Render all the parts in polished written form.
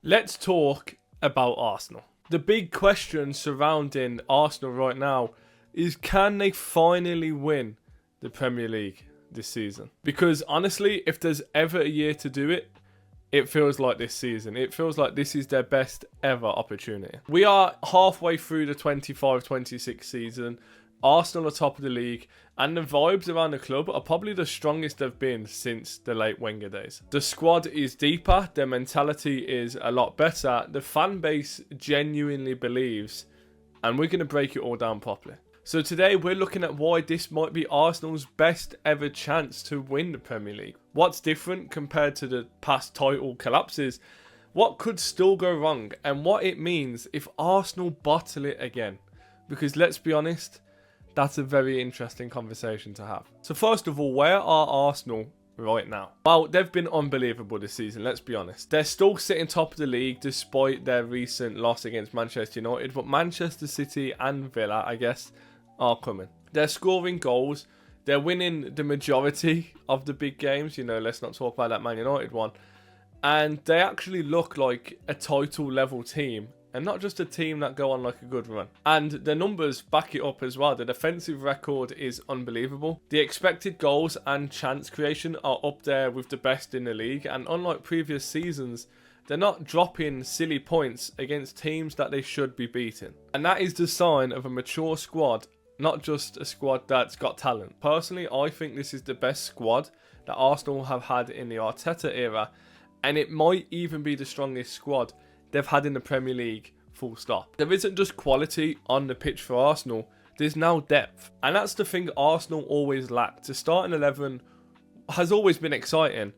Let's talk about Arsenal. The big question surrounding Arsenal right now is, can they finally win the Premier League this season? Because honestly, if there's ever a year to do it, it feels like this season. It feels like this is their best ever opportunity. We are halfway through the 25-26 season. Arsenal are top of the league, and the vibes around the club are probably the strongest they've been since the late Wenger days. The squad is deeper, their mentality is a lot better, the fan base genuinely believes, and we're going to break it all down properly. So today we're looking at why this might be Arsenal's best ever chance to win the Premier League. What's different compared to the past title collapses? What could still go wrong? And what it means if Arsenal bottle it again? Because let's be honest, that's a very interesting conversation to have. So first of all, where are Arsenal right now? Well, they've been unbelievable this season, let's be honest. They're still sitting top of the league despite their recent loss against Manchester United, but Manchester City and Villa, I guess, are coming. They're scoring goals. They're winning the majority of the big games. You know, let's not talk about that Man United one. And they actually look like a title level team, and not just a team that go on like a good run. And the numbers back it up as well. The defensive record is unbelievable. The expected goals and chance creation are up there with the best in the league. And unlike previous seasons, they're not dropping silly points against teams that they should be beating. And that is the sign of a mature squad, not just a squad that's got talent. Personally, I think this is the best squad that Arsenal have had in the Arteta era. And it might even be the strongest squad they've had in the Premier League, full stop. There isn't just quality on the pitch for Arsenal, there's now depth. And that's the thing Arsenal always lacked. The starting 11 has always been exciting,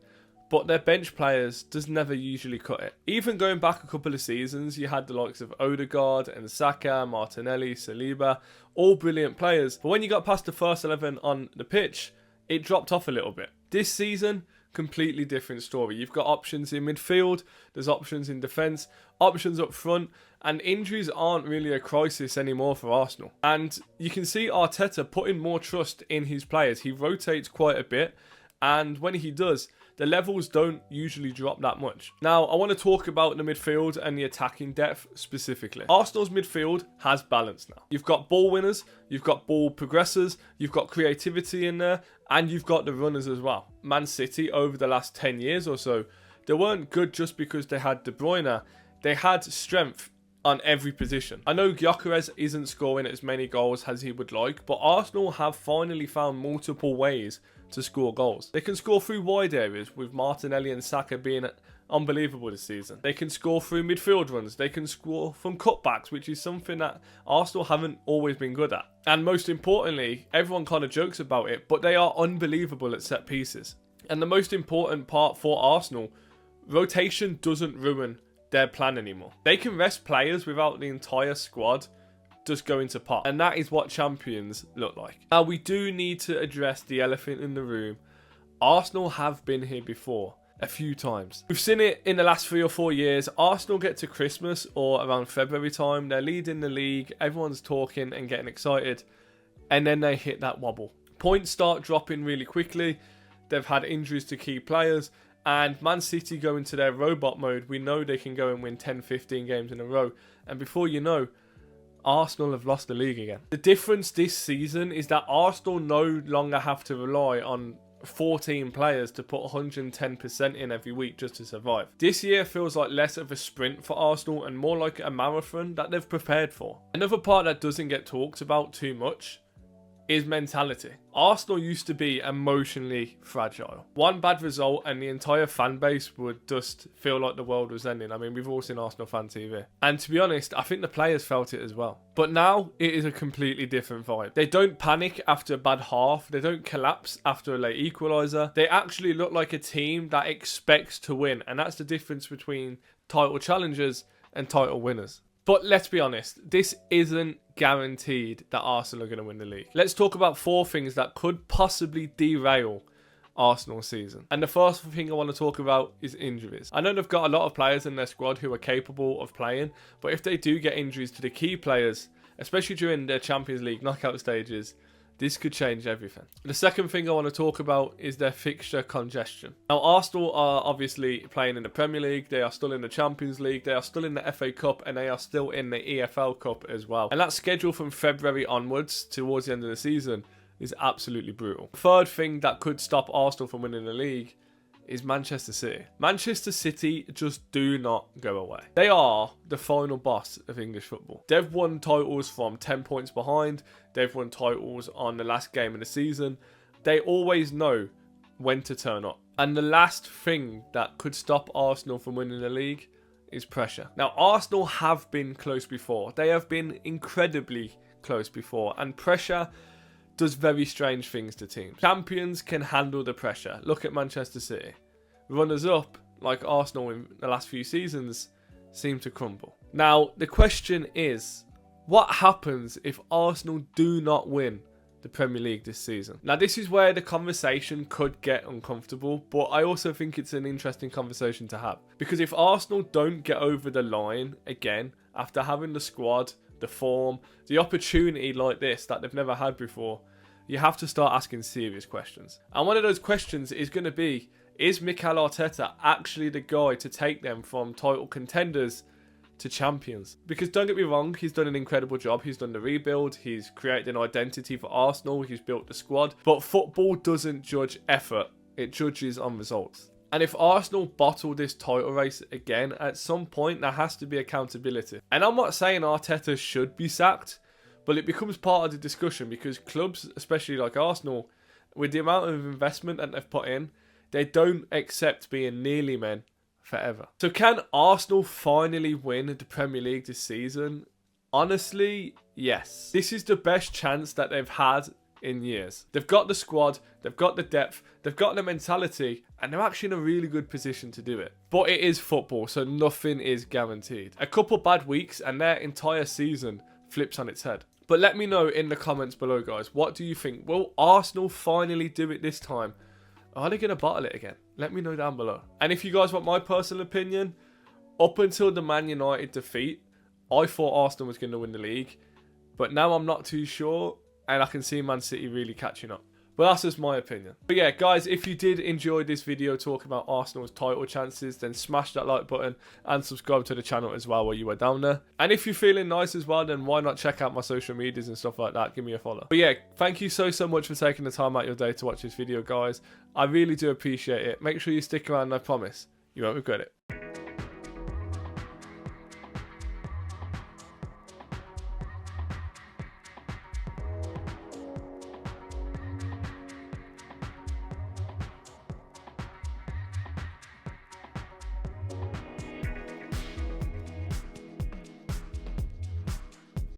but their bench players does never usually cut it. Even going back a couple of seasons, you had the likes of Odegaard and Saka, Martinelli, Saliba, all brilliant players. But when you got past the first 11 on the pitch, it dropped off a little bit. This season, completely different story. You've got options in midfield, there's options in defence, options up front, and injuries aren't really a crisis anymore for Arsenal. And you can see Arteta putting more trust in his players. He rotates quite a bit, and when he does, the levels don't usually drop that much. Now, I want to talk about the midfield and the attacking depth specifically. Arsenal's midfield has balance now. You've got ball winners, you've got ball progressors, you've got creativity in there, and you've got the runners as well. Man City, over the last 10 years or so, they weren't good just because they had De Bruyne. They had strength on every position. I know Gyökeres isn't scoring as many goals as he would like, but Arsenal have finally found multiple ways to score goals. They can score through wide areas, with Martinelli and Saka being unbelievable this season. They can score through midfield runs. They can score from cutbacks, which is something that Arsenal haven't always been good at. And most importantly, everyone kind of jokes about it, but they are unbelievable at set pieces. And the most important part for Arsenal, rotation doesn't ruin their plan anymore. They can rest players without the entire squad just going to pot. And that is what champions look like. Now, we do need to address the elephant in the room. Arsenal have been here before a few times. We've seen it in the last 3 or 4 years. Arsenal get to Christmas or around February time. They're leading the league. Everyone's talking and getting excited. And then they hit that wobble. Points start dropping really quickly. They've had injuries to key players. And Man City go into their robot mode. We know they can go and win 10, 15 games in a row. And before you know, Arsenal have lost the league again. The difference this season is that Arsenal no longer have to rely on 14 players to put 110% in every week just to survive. This year feels like less of a sprint for Arsenal and more like a marathon that they've prepared for. Another part that doesn't get talked about too much is mentality. Arsenal used to be emotionally fragile. One bad result and the entire fan base would just feel like the world was ending. I mean, we've all seen Arsenal fan TV. And to be honest, I think the players felt it as well. But now it is a completely different vibe. They don't panic after a bad half. They don't collapse after a late equaliser. They actually look like a team that expects to win. And that's the difference between title challengers and title winners. But let's be honest, this isn't guaranteed that Arsenal are going to win the league. Let's talk about 4 things that could possibly derail Arsenal's season. And the first thing I want to talk about is injuries. I know they've got a lot of players in their squad who are capable of playing, but if they do get injuries to the key players, especially during their Champions League knockout stages, this could change everything. The second thing I want to talk about is their fixture congestion. Now, Arsenal are obviously playing in the Premier League, they are still in the Champions League, they are still in the FA Cup, and they are still in the EFL Cup as well. And that schedule from February onwards towards the end of the season is absolutely brutal. The third thing that could stop Arsenal from winning the league is Manchester City. Manchester City just do not go away. They are the final boss of English football. They've won titles from 10 points behind. They've won titles on the last game of the season. They always know when to turn up. And the last thing that could stop Arsenal from winning the league is pressure. Now, Arsenal have been close before. They have been incredibly close before. And pressure does very strange things to teams. Champions can handle the pressure. Look at Manchester City. Runners-up, like Arsenal in the last few seasons, seem to crumble. Now, the question is, what happens if Arsenal do not win the Premier League this season? Now, this is where the conversation could get uncomfortable, but I also think it's an interesting conversation to have. Because if Arsenal don't get over the line again, after having the squad, the form, the opportunity like this that they've never had before, you have to start asking serious questions. And one of those questions is going to be, is Mikel Arteta actually the guy to take them from title contenders to champions? Because don't get me wrong, he's done an incredible job. He's done the rebuild. He's created an identity for Arsenal. He's built the squad. But football doesn't judge effort. It judges on results. And if Arsenal bottle this title race again, at some point there has to be accountability. And I'm not saying Arteta should be sacked, but it becomes part of the discussion because clubs, especially like Arsenal, with the amount of investment that they've put in, they don't accept being nearly men forever. So can Arsenal finally win the Premier League this season? Honestly, yes. This is the best chance that they've had in years. They've got the squad, they've got the depth, they've got the mentality, and they're actually in a really good position to do it. But it is football, so nothing is guaranteed. A couple bad weeks and their entire season flips on its head. But let me know in the comments below, guys. What do you think? Will Arsenal finally do it this time? Are they going to bottle it again? Let me know down below. And if you guys want my personal opinion, up until the Man United defeat, I thought Arsenal was going to win the league. But now I'm not too sure, and I can see Man City really catching up. But that's just my opinion. But yeah, guys, if you did enjoy this video talking about Arsenal's title chances, then smash that like button and subscribe to the channel as well while you were down there. And if you're feeling nice as well, then why not check out my social medias and stuff like that. Give me a follow. But yeah, thank you so much for taking the time out of your day to watch this video, guys. I really do appreciate it. Make sure you stick around, I promise. You won't regret it.